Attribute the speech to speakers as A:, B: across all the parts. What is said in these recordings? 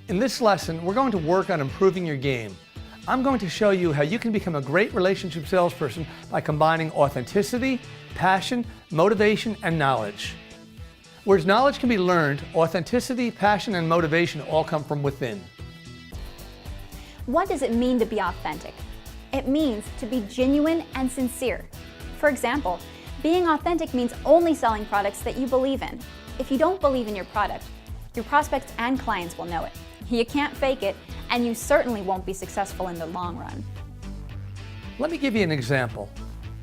A: In this lesson, we're going to work on improving your game. I'm going to show you how you can become a great relationship salesperson by combining authenticity, passion, motivation, and knowledge. Whereas knowledge can be learned, authenticity, passion, and motivation all come from within.
B: What does it mean to be authentic? It means to be genuine and sincere. For example, being authentic means only selling products that you believe in. If you don't believe in your product, your prospects and clients will know it. You can't fake it, and you certainly won't be successful in the long run.
A: Let me give you an example.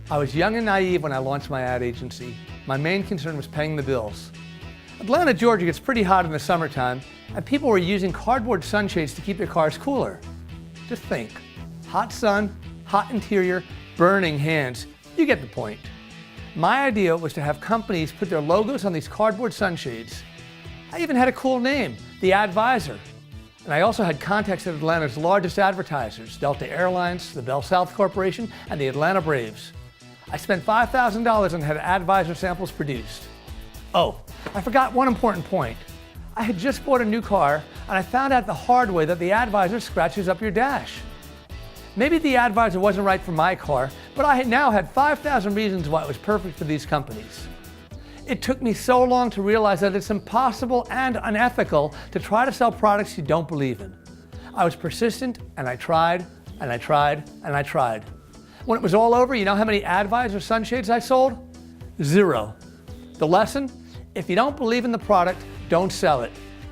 A: I was young and naive when I launched my ad agency. My main concern was paying the bills. Atlanta, Georgia gets pretty hot in the summertime, and people were using cardboard sunshades to keep their cars cooler. Just think, hot sun, hot interior, burning hands. You get the point. My idea was to have companies put their logos on these cardboard sunshades. I even had a cool name, The Advisor. And I also had contacts at Atlanta's largest advertisers, Delta Airlines, the Bell South Corporation, and the Atlanta Braves. I spent $5,000 and had advisor samples produced. Oh, I forgot one important point. I had just bought a new car, and I found out the hard way that the advisor scratches up your dash. Maybe the advisor wasn't right for my car, but I now had 5,000 reasons why it was perfect for these companies. It took me so long to realize that it's impossible and unethical to try to sell products you don't believe in. I was persistent, and I tried, and I tried, and I tried. When it was all over, you know how many advisor sunshades I sold? 0. The lesson? If you don't believe in the product, don't sell it.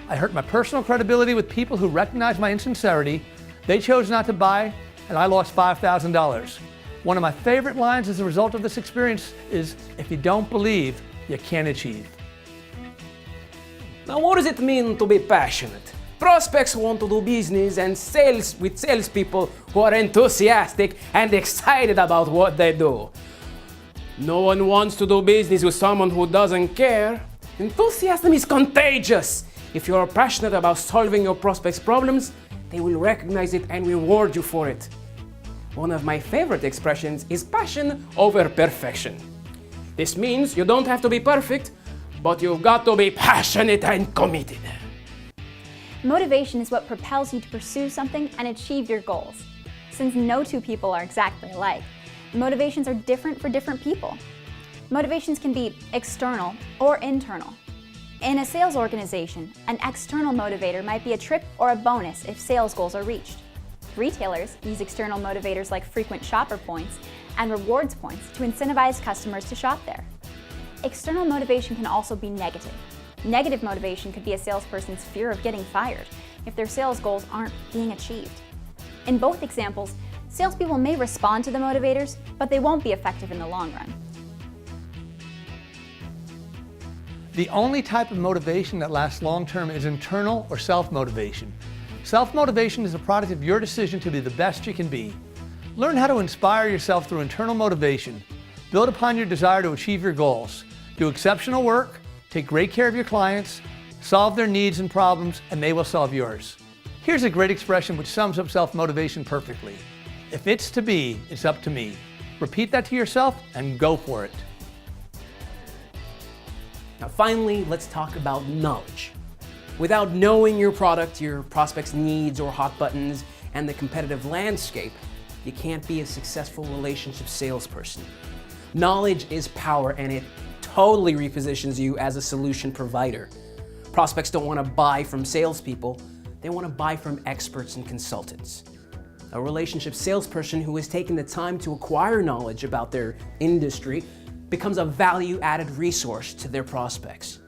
A: I hurt my personal credibility with people who recognized my insincerity. They chose not to buy, and I lost $5,000. One of my favorite lines as a result of this experience is, if you don't believe, you can't achieve.
C: Now, what does it mean to be passionate? Prospects want to do business and sales with salespeople who are enthusiastic and excited about what they do. No one wants to do business with someone who doesn't care. Enthusiasm is contagious. If you're passionate about solving your prospects' problems, they will recognize it and reward you for it. One of my favorite expressions is passion over perfection. This means you don't have to be perfect, but you've got to be passionate and committed.
B: Motivation is what propels you to pursue something and achieve your goals. Since no two people are exactly alike, motivations are different for different people. Motivations can be external or internal. In a sales organization, an external motivator might be a trip or a bonus if sales goals are reached. Retailers use external motivators like frequent shopper points and rewards points to incentivize customers to shop there. External motivation can also be negative. Negative motivation could be a salesperson's fear of getting fired if their sales goals aren't being achieved. In both examples, salespeople may respond to the motivators, but they won't be effective in the long run.
A: The only type of motivation that lasts long-term is internal or self-motivation. Self-motivation is a product of your decision to be the best you can be. Learn how to inspire yourself through internal motivation. Build upon your desire to achieve your goals. Do exceptional work, take great care of your clients, solve their needs and problems, and they will solve yours. Here's a great expression which sums up self-motivation perfectly. If it's to be, it's up to me. Repeat that to yourself and go for it.
C: Now finally, let's talk about knowledge. Without knowing your product, your prospect's needs or hot buttons, and the competitive landscape, you can't be a successful relationship salesperson. Knowledge is power, and it totally repositions you as a solution provider. Prospects don't want to buy from salespeople, they want to buy from experts and consultants. A relationship salesperson who has taken the time to acquire knowledge about their industry becomes a value-added resource to their prospects.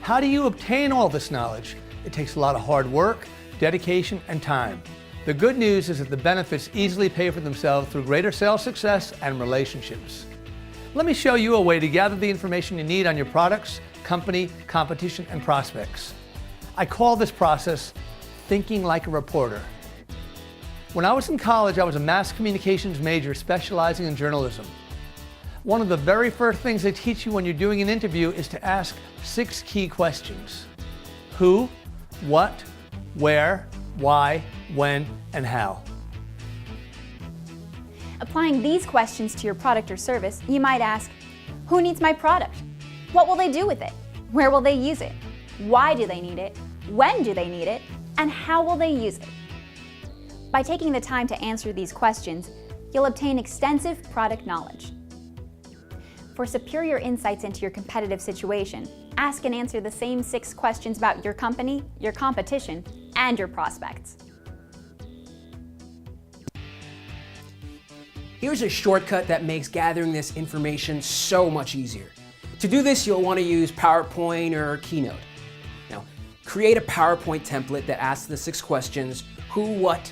A: How do you obtain all this knowledge? It takes a lot of hard work, dedication, and time. The good news is that the benefits easily pay for themselves through greater sales success and relationships. Let me show you a way to gather the information you need on your products, company, competition, and prospects. I call this process thinking like a reporter. When I was in college, I was a mass communications major specializing in journalism. One of the very first things they teach you when you're doing an interview is to ask 6 key questions. Who, what, where, why, when, and how.
B: Applying these questions to your product or service, you might ask, who needs my product? What will they do with it? Where will they use it? Why do they need it? When do they need it? And how will they use it? By taking the time to answer these questions, you'll obtain extensive product knowledge. For superior insights into your competitive situation, ask and answer the same 6 questions about your company, your competition, and your prospects.
C: Here's a shortcut that makes gathering this information so much easier. To do this, you'll want to use PowerPoint or Keynote. Now, create a PowerPoint template that asks the 6 questions: who, what,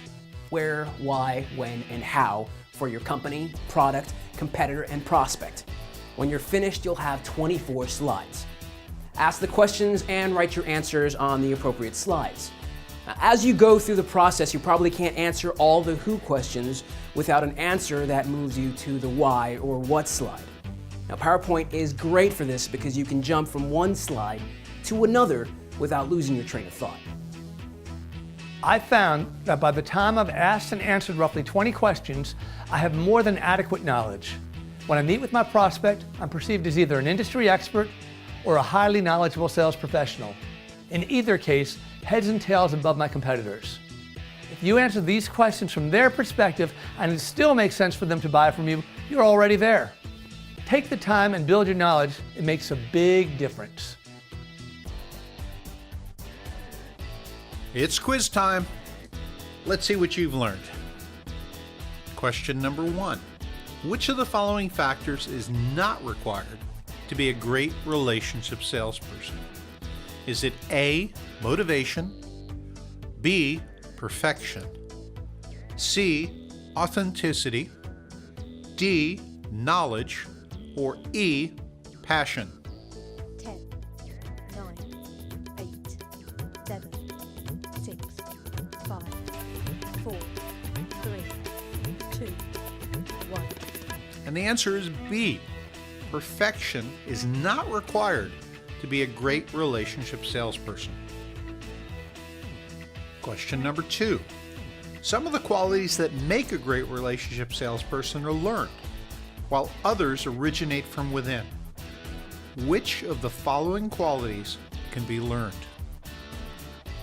C: where, why, when, and how for your company, product, competitor, and prospect. When you're finished, you'll have 24 slides. Ask the questions and write your answers on the appropriate slides. Now, as you go through the process, you probably can't answer all the who questions without an answer that moves you to the why or what slide. Now, PowerPoint is great for this because you can jump from one slide to another without losing your train of thought.
A: I found that by the time I've asked and answered roughly 20 questions, I have more than adequate knowledge. When I meet with my prospect, I'm perceived as either an industry expert or a highly knowledgeable sales professional. In either case, heads and tails above my competitors. If you answer these questions from their perspective and it still makes sense for them to buy from you, you're already there. Take the time and build your knowledge. It makes a big difference.
D: It's quiz time. Let's see what you've learned. Question number 1. Which of the following factors is not required to be a great relationship salesperson? Is it A, motivation, B, perfection, C, authenticity, D, knowledge, or E, passion?
E: 10, 9, 8, 7, 6, 5, 4, 3, 2, 1.
D: And the answer is B. Perfection is not required to be a great relationship salesperson. Question number 2. Some of the qualities that make a great relationship salesperson are learned, while others originate from within. Which of the following qualities can be learned?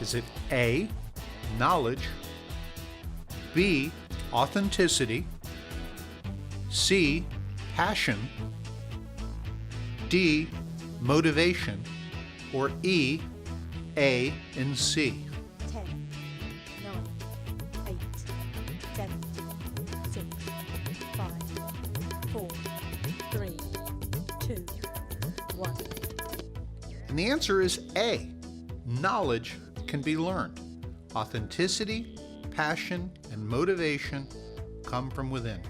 D: Is it A, knowledge, B, authenticity, C, passion, D, motivation, or E, A, and C?
E: 10, 9, 8, 7, 6, 5, 4, 3, 2, 1.
D: And the answer is A. Knowledge can be learned. Authenticity, passion, and motivation come from within.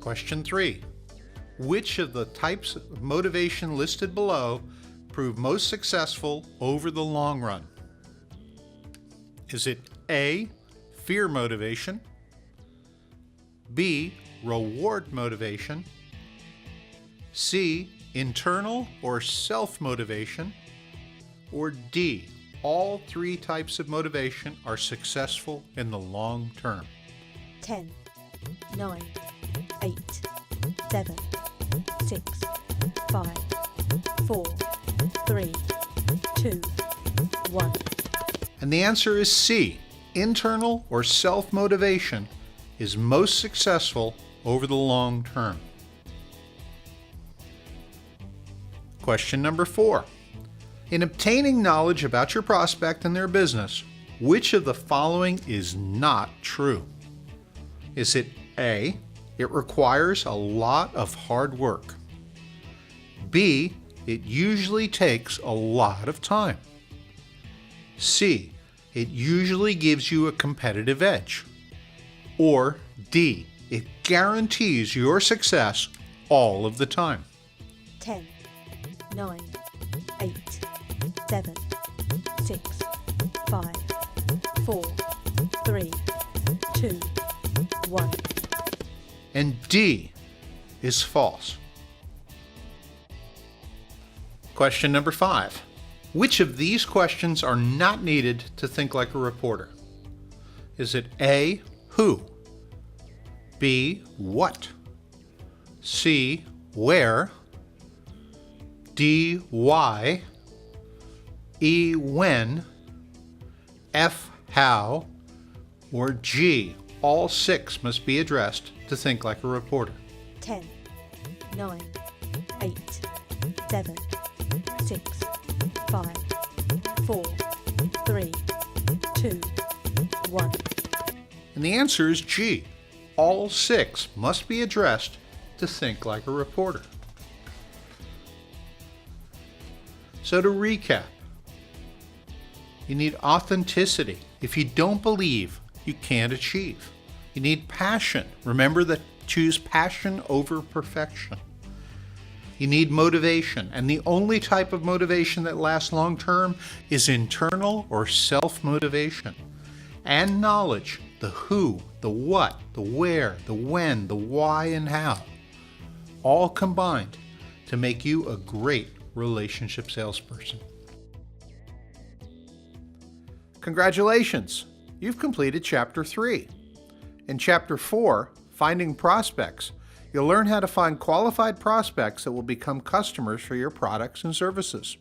D: Question 3. Which of the types of motivation listed below prove most successful over the long run? Is it A, fear motivation, B, reward motivation, C, internal or self-motivation, or D, all 3 types of motivation are successful in the long term?
E: 10, 9, 8, 7, 6, 5, 4, 3, 2, 1.
D: And the answer is C. Internal or self-motivation is most successful over the long term. Question number 4. In obtaining knowledge about your prospect and their business, which of the following is not true? Is it A, it requires a lot of hard work, B, it usually takes a lot of time, C, it usually gives you a competitive edge, or D, it guarantees your success all of the time?
E: 10, 9, 8, 7, 6, 5, 4, 3, 2, 1.
D: And D is false. Question number 5. Which of these questions are not needed to think like a reporter? Is it A, who, B, what, C, where, D, why, E, when, F, how, or G, all 6 must be addressed to think like a reporter.
E: 10, 9, 8, 7, 6, 5, 4, 3, 2, 1.
D: And the answer is G. All 6 must be addressed to think like a reporter. So to recap, you need authenticity. If you don't believe, you can't achieve. You need passion. Remember that choose passion over perfection. You need motivation, and the only type of motivation that lasts long term is internal or self-motivation. And knowledge, the who, the what, the where, the when, the why, and how, all combined to make you a great relationship salesperson. Congratulations! You've completed Chapter 3. In Chapter 4, Finding Prospects, you'll learn how to find qualified prospects that will become customers for your products and services.